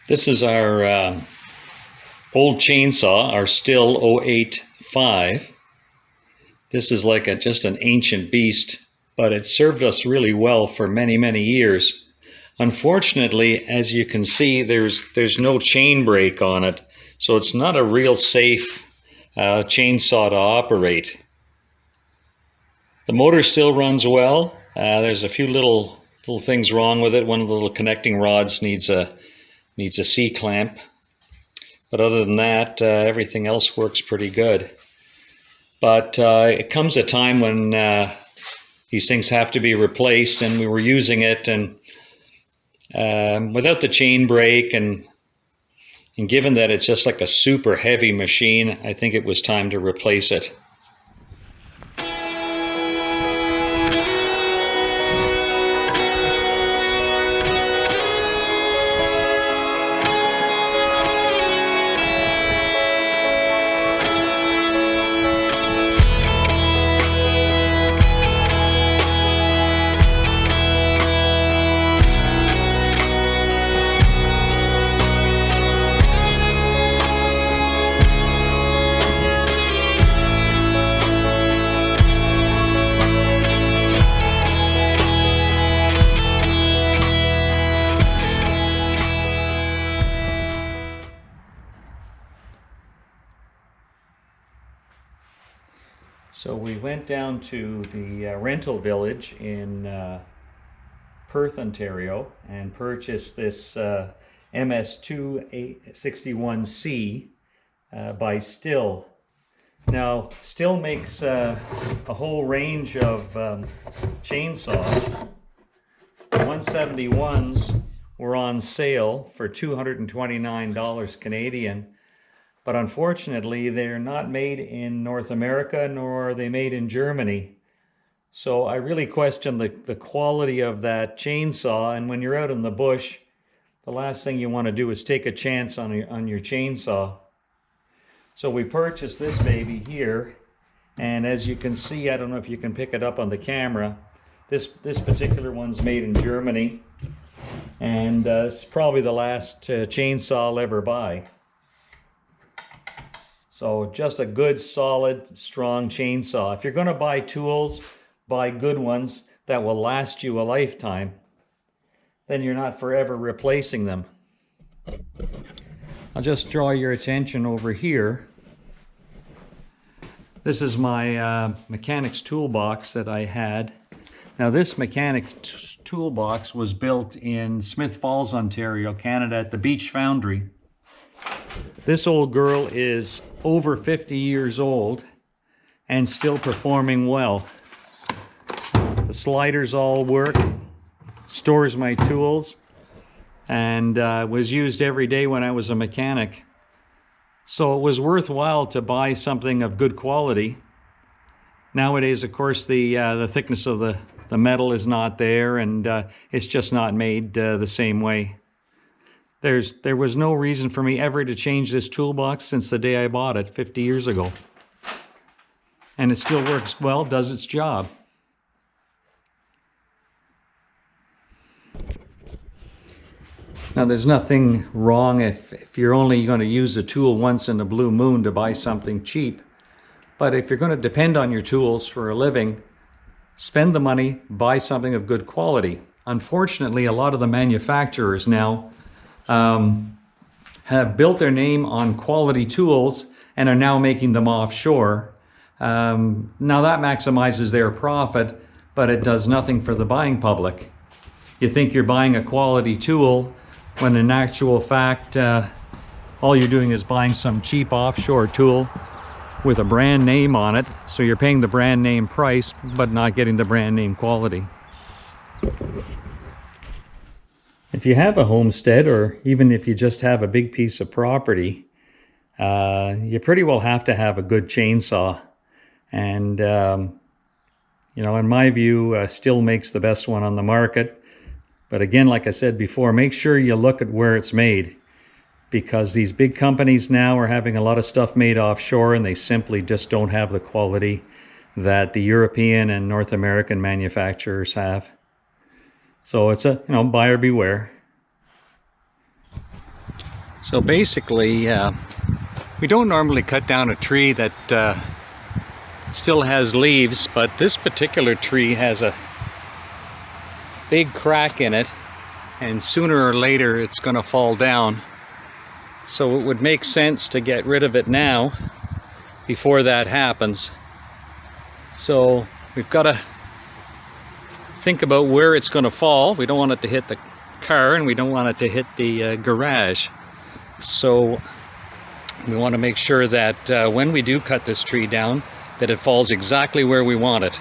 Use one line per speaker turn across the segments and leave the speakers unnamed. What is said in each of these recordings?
This is our old chainsaw, our Stihl 085. This is like just an ancient beast, but it served us really well for many, many years. Unfortunately, as you can see, there's no chain brake on it, so it's not a real safe chainsaw to operate. The motor still runs well. There's a few little things wrong with it. One of the little connecting rods needs a C-clamp. But other than that, everything else works pretty good. But it comes a time when these things have to be replaced, and we were using it, and without the chain brake, and given that it's just like a super heavy machine, I think it was time to replace it. So we went down to the rental village in Perth, Ontario, and purchased this MS261C by Stihl. Now, Stihl makes a whole range of chainsaws. The 171s were on sale for $229 Canadian. But unfortunately, they're not made in North America, nor are they made in Germany. So I really question the quality of that chainsaw. And when you're out in the bush, the last thing you want to do is take a chance on your chainsaw. So we purchased this baby here. And as you can see, I don't know if you can pick it up on the camera, this particular one's made in Germany. And it's probably the last chainsaw I'll ever buy. So just a good, solid, strong chainsaw. If you're going to buy tools, buy good ones that will last you a lifetime. Then you're not forever replacing them. I'll just draw your attention over here. This is my mechanic's toolbox that I had. Now this mechanic's toolbox was built in Smith Falls, Ontario, Canada at the Beach Foundry. This old girl is over 50 years old and still performing well. The sliders all work, stores my tools, and was used every day when I was a mechanic. So it was worthwhile to buy something of good quality. Nowadays, of course, the thickness of the metal is not there, and it's just not made the same way. There was no reason for me ever to change this toolbox since the day I bought it 50 years ago. And it still works well, does its job. Now there's nothing wrong if you're only going to use a tool once in a blue moon to buy something cheap. But if you're going to depend on your tools for a living, spend the money, buy something of good quality. Unfortunately, a lot of the manufacturers now have built their name on quality tools and are now making them offshore. Now that maximizes their profit, but it does nothing for the buying public. You think you're buying a quality tool when in actual fact all you're doing is buying some cheap offshore tool with a brand name on it, so you're paying the brand name price but not getting the brand name quality. If you have a homestead, or even if you just have a big piece of property, you pretty well have to have a good chainsaw. And, you know, in my view, Stihl makes the best one on the market. But again, like I said before, make sure you look at where it's made, because these big companies now are having a lot of stuff made offshore, and they simply just don't have the quality that the European and North American manufacturers have. So it's a, buyer beware. So basically, we don't normally cut down a tree that still has leaves, but this particular tree has a big crack in it, and sooner or later it's going to fall down. So it would make sense to get rid of it now before that happens. So we've got to think about where it's going to fall. We don't want it to hit the car, and we don't want it to hit the garage. So we want to make sure that when we do cut this tree down, that it falls exactly where we want it.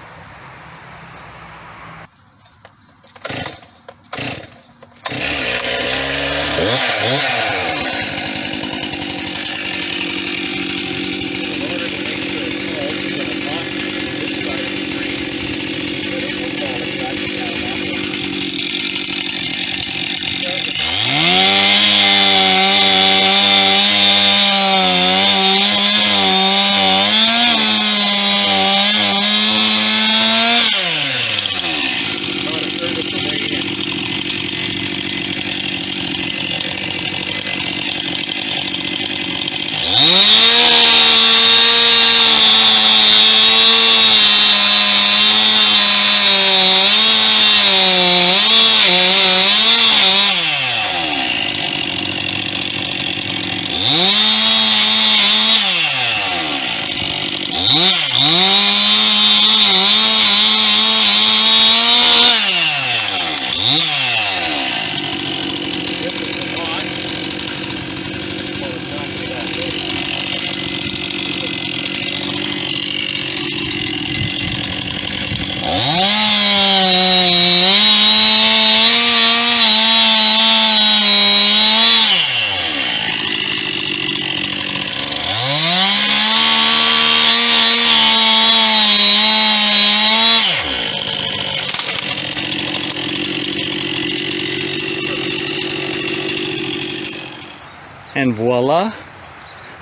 And voila,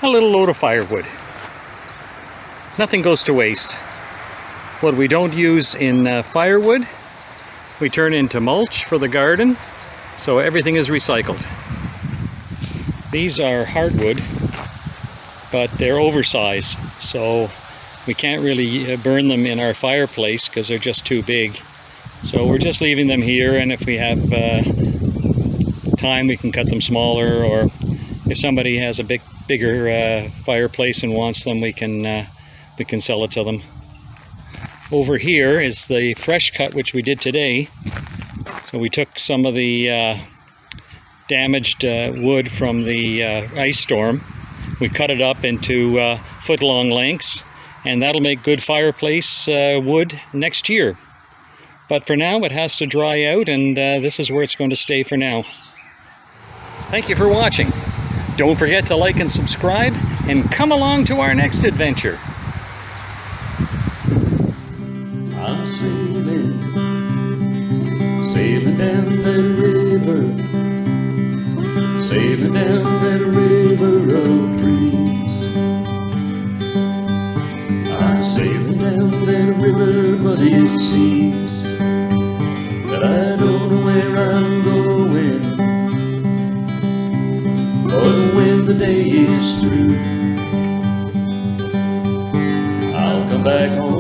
a little load of firewood. Nothing goes to waste. What we don't use in firewood, we turn into mulch for the garden, so everything is recycled. These are hardwood, but they're oversized, so we can't really burn them in our fireplace because they're just too big. So we're just leaving them here, and if we have time, we can cut them smaller, or if somebody has a bigger fireplace and wants them, we can sell it to them. Over here is the fresh cut, which we did today. So we took some of the damaged wood from the ice storm. We cut it up into foot-long lengths, and that'll make good fireplace wood next year. But for now, it has to dry out, and this is where it's going to stay for now. Thank you for watching. Don't forget to like and subscribe, and come along to our next adventure.
I'm sailing down that river, sailing down that river of dreams. I'm sailing down that river, but it seems that I don't know where I'm going. But when the day is through, I'll come back home.